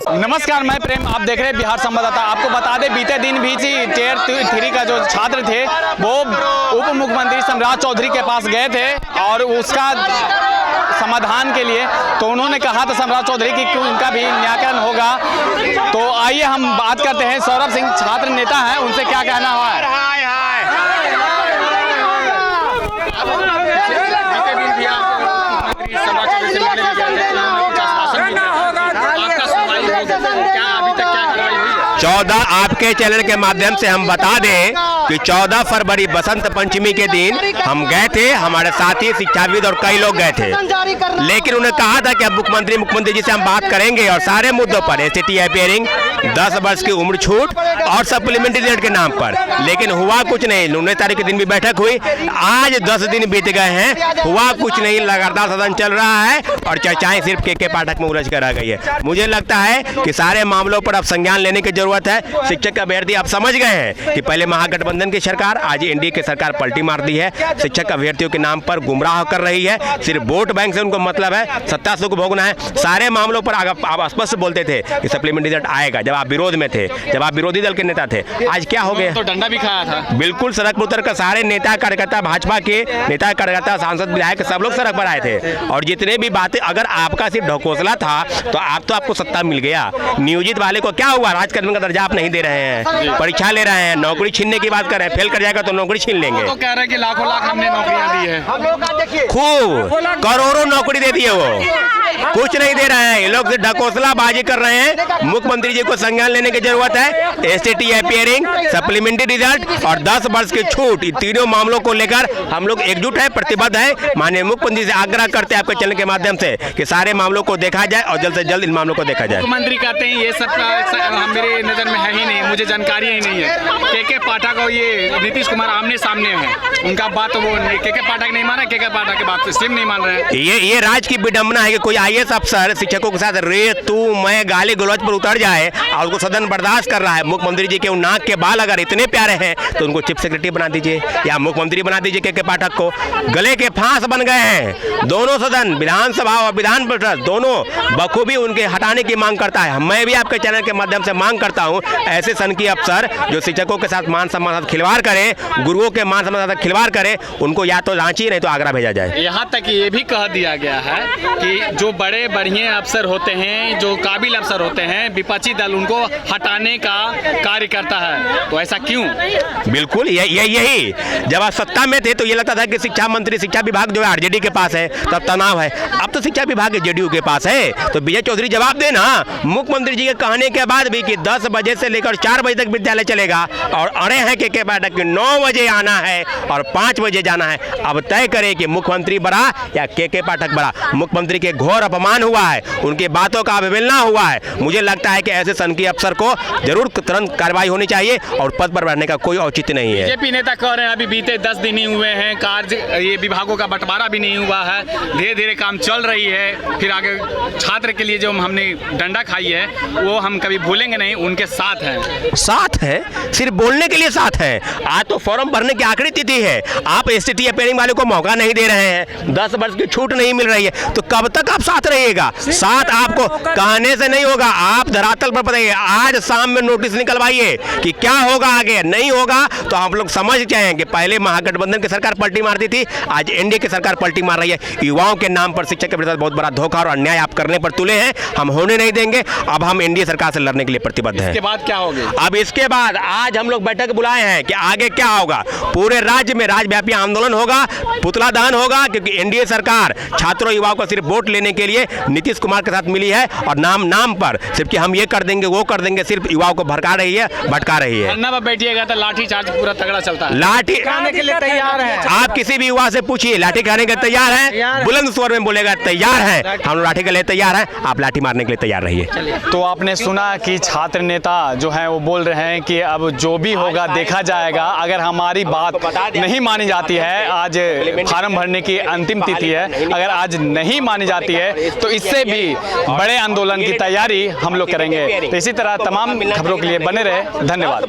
नमस्कार, मैं प्रेम, आप देख रहे हैं बिहार संवाददाता। आपको बता दें, बीते दिन भी टियर 3 का जो छात्र थे वो उप मुख्यमंत्री सम्राट चौधरी के पास गए थे और उसका समाधान के लिए तो उन्होंने कहा था सम्राट चौधरी की उनका भी निराकरण होगा। तो आइए हम बात करते हैं, सौरभ सिंह छात्र नेता हैं, उनसे क्या कहना हुआ है। चौदह आपके चैनल के माध्यम से हम बता दें कि 14 फरवरी बसंत पंचमी के दिन हम गए थे, हमारे साथी शिक्षाविद और कई लोग गए थे, लेकिन उन्हें कहा था कि अब मुख्यमंत्री जी से हम बात करेंगे और सारे मुद्दों पर एसटी हियरिंग, 10 वर्ष की उम्र छूट और सप्लीमेंट्री रिजल्ट के नाम पर, लेकिन हुआ कुछ नहीं। 19 तारीख के दिन भी बैठक हुई, आज 10 दिन बीत गए हैं, हुआ कुछ नहीं। लगातार सदन चल रहा है और चर्चाएं सिर्फ के पाठक में उलझ कर रह गई है। मुझे लगता है कि सारे मामलों पर अब संज्ञान लेने की जरूरत है। शिक्षक अभ्यर्थी आप समझ गए हैं कि पहले महागठबंधन की सरकार, आज एनडीए की सरकार पलटी मार दी है, शिक्षक अभ्यर्थियों के नाम पर गुमराह कर रही है, सिर्फ वोट बैंक से उनको मतलब है, सत्ता सुख भोगना है। सारे मामलों पर आप स्पष्ट बोलते थे कि सप्लीमेंट्री रिजल्ट आएगा जब आप विरोध में थे, जब आप विरोधी दल के नेता थे। आज क्या हो गया? तो डंडा भी खाया था। बिल्कुल, सड़क पर उतर कर सारे नेता कार्यकर्ता, भाजपा के नेता कार्यकर्ता, सांसद विधायक सब लोग सड़क पर आए थे और जितने भी बातें, अगर आपका सिर्फ ढकोसला था तो आपको सत्ता मिल गया। नियोजित वाले को क्या हुआ? राजकर्मी का दर्जा आप नहीं दे रहे हैं, परीक्षा ले रहे हैं, नौकरी छीनने की बात कर रहे हैं, फेल कर जाएगा तो नौकरी छीन लेंगे। तो कह रहे हैं कि लाखों लाख हमने नौकरियां दी है, खूब करोड़ों नौकरी दे दी है, वो कुछ नहीं दे रहे हैं। ये लोग ढकोसला बाजी कर रहे हैं। मुख्यमंत्री जी को संज्ञान लेने की जरूरत है। एसटी हियरिंग, सप्लीमेंट्री रिजल्ट और 10 वर्ष की छूट, इन तीनों मामलों को लेकर हम लोग एकजुट है, प्रतिबद्ध है। माननीय मुख्यमंत्री से आग्रह करते हैं आपके चैनल के माध्यम से कि सारे मामलों को देखा जाए और जल्द से जल्द इन मामलों को देखा जाए। मुख्यमंत्री कहते हैं ये सब मेरे नजर में है ही नहीं, मुझे जानकारी ही नहीं है। के पाठक और ये नीतीश कुमार आमने सामने हैं, उनका बात वो के पाठक नहीं माना, के पाठक की बात सिर्फ नहीं मान रहे हैं। ये राज की विडंबना है कि कोई IAS अफसर शिक्षकों के साथ रे तू मैं गाली गलौज पर उतर जाए और उसको सदन बर्दाश्त कर रहा है। मुख्यमंत्री जी के नाक के बाल अगर इतने प्यारे हैं तो उनको चीफ सेक्रेटरी बना दीजिए या मुख्यमंत्री बना दीजिए। के पाठक को गले के फांस बन गए हैं। दोनों सदन, विधानसभा और विधान परिषद, दोनों बखूबी उनके हटाने की मांग करता है। मैं भी आपके चैनल के माध्यम से मांग करता हूं, ऐसे सनकी अफसर जो शिक्षकों के साथ मान सम्मान साथ खिलवाड़ करें, गुरुओं के मान सम्मान साथ खिलवाड़ करें, उनको या तो रांची नहीं तो आगरा भेजा जाए। यहाँ तक ये भी कह दिया गया है कि जो बड़े बढ़िया अफसर होते हैं, जो काबिल अफसर होते हैं, विपक्षी दल उनको हटाने का कार्य करता है। तो ऐसा क्यों? बिल्कुल यही जब आप सत्ता में थे तो ये लगता था कि शिक्षा मंत्री, शिक्षा विभाग जो है आरजेडी के पास है, तब तनाव है। अब तो शिक्षा विभाग जेडीयू के पास है, तो विजय चौधरी जवाब देना मुख्यमंत्री जी के कहने के बाद भी कि 10 बजे से लेकर 4 बजे तक विद्यालय चलेगा और अड़े हैं के पाठक के 9 बजे आना है और 5 बजे जाना है। अब तय करें कि मुख्यमंत्री बड़ा या के पाठक बड़ा। मुख्यमंत्री के घोर अपमान हुआ है, उनकी बातों का अवहेलना हुआ है। मुझे लगता है कि ऐसे सनकी अफसर को जरूर तुरंत कार्रवाई होनी चाहिए और पद पर बढ़ने का कोई औचित्य नहीं है। बीजेपी नेता कह रहे हैं अभी बीते 10 दिन ही हुए हैं, ये विभागों का बंटवारा भी नहीं हुआ है, धीरे धीरे काम चल रही है। फिर आगे छात्र के लिए जो हमने डंडा खाई है वो हम कभी भूलेंगे नहीं, उनके साथ हैं। साथ है, सिर्फ बोलने के लिए साथ है। आज तो फॉर्म भरने की आखिरी तिथि है, आप एसटी हियरिंग वाले को मौका नहीं दे रहे हैं, 10 वर्ष की छूट नहीं मिल रही है, तो कब तक आप साथ रहिएगा? साथ आपको कहने से नहीं होगा, आप धरातल पर बताइए। आज शाम में नोटिस निकलवाइए कि क्या होगा आगे। नहीं होगा तो आप लोग समझ जाएं कि पहले महागठबंधन की सरकार पलटी मारती थी, आज एनडीए की सरकार पलटी मार रही है। युवाओं के नाम पर शिक्षक के प्रति बहुत बड़ा धोखा और अन्याय आप करने पर तुले हैं, हम होने नहीं देंगे। अब हम एनडीए सरकार से लड़ने के लिए प्रतिबद्ध हैं। इसके बाद क्या होगा? अब इसके बाद आज हम लोग बैठक बुलाए हैं कि आगे क्या होगा। पूरे राज्य में राज्यव्यापी आंदोलन होगा, पुतला दहन होगा, क्योंकि एनडीए सरकार छात्रों युवाओं को सिर्फ वोट लेने के लिए नीतीश कुमार के साथ मिली है और नाम पर सिर्फ कि हम ये कर देंगे वो कर देंगे, सिर्फ युवाओं को भड़का रही है, भटका रही है। धरना पर बैठिएगा तो लाठी चार्ज पूरा तगड़ा चलता है। लाठी खाने के लिए तैयार है। आप किसी भी युवा से पूछिए, लाठी खाने के तैयार है, बुलंद स्वर में बोलेगा तैयार है। हम लाठी के लिए तैयार हैं, आप लाठी मारने के लिए तैयार रहिए। तो आपने सुना कि छात्र नेता जो है वो बोल रहे हैं कि अब जो भी होगा देखा जाएगा। अगर हमारी बात नहीं मानी जाती है, आज फार्म भरने की अंतिम तिथि है, अगर आज नहीं मानी जाती है तो इससे भी बड़े आंदोलन की तैयारी हम लोग करेंगे। तो इसी तरह तमाम खबरों के लिए बने रहे। धन्यवाद।